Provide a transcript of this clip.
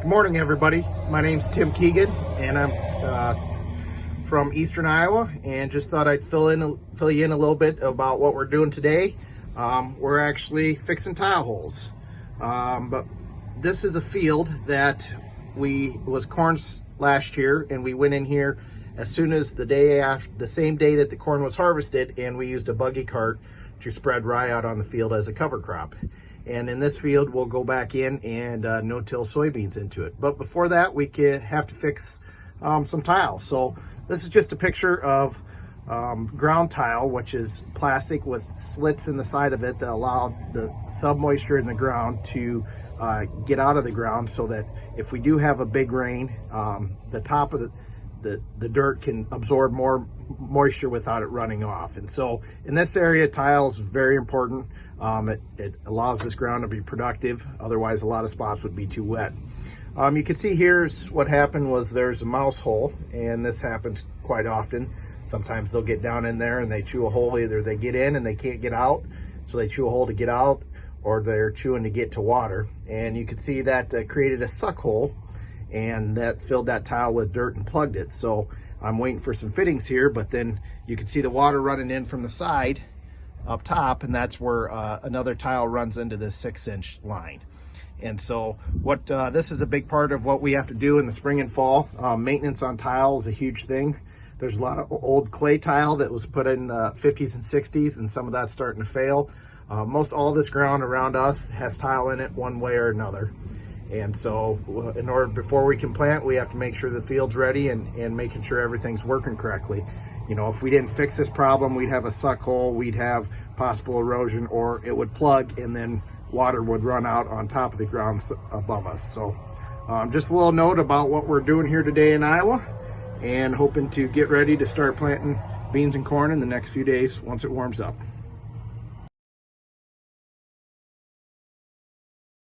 Good morning, everybody. My name's Tim Keegan, and I'm from Eastern Iowa, and just thought I'd fill you in a little bit about what we're doing today. We're actually fixing tile holes, but this is a field that was corn last year, and we went in here as soon as the same day that the corn was harvested, and we used a buggy cart to spread rye out on the field as a cover crop. And in this field, we'll go back in and no-till soybeans into it. But before that, we have to fix some tiles. So this is just a picture of ground tile, which is plastic with slits in the side of it that allow the sub-moisture in the ground to get out of the ground, so that if we do have a big rain, the top of the dirt can absorb more moisture without it running off. And so in this area, tile is very important. It allows this ground to be productive. Otherwise, a lot of spots would be too wet. You can see here's what happened was there's a mouse hole, and this happens quite often. Sometimes they'll get down in there and they chew a hole. Either they get in and they can't get out, so they chew a hole to get out, or they're chewing to get to water. And you can see that created a suck hole, and that filled that tile with dirt and plugged it. So I'm waiting for some fittings here, but then you can see the water running in from the side up top, and that's where another tile runs into this 6-inch line. And so this is a big part of what we have to do in the spring and fall. Maintenance on tile is a huge thing. There's a lot of old clay tile that was put in the 50s and 60s, and some of that's starting to fail. Most all this ground around us has tile in it one way or another. And so before we can plant, we have to make sure the field's ready and making sure everything's working correctly. You know, if we didn't fix this problem, we'd have a suck hole, we'd have possible erosion, or it would plug and then water would run out on top of the ground above us. So just a little note about what we're doing here today in Iowa, and hoping to get ready to start planting beans and corn in the next few days once it warms up.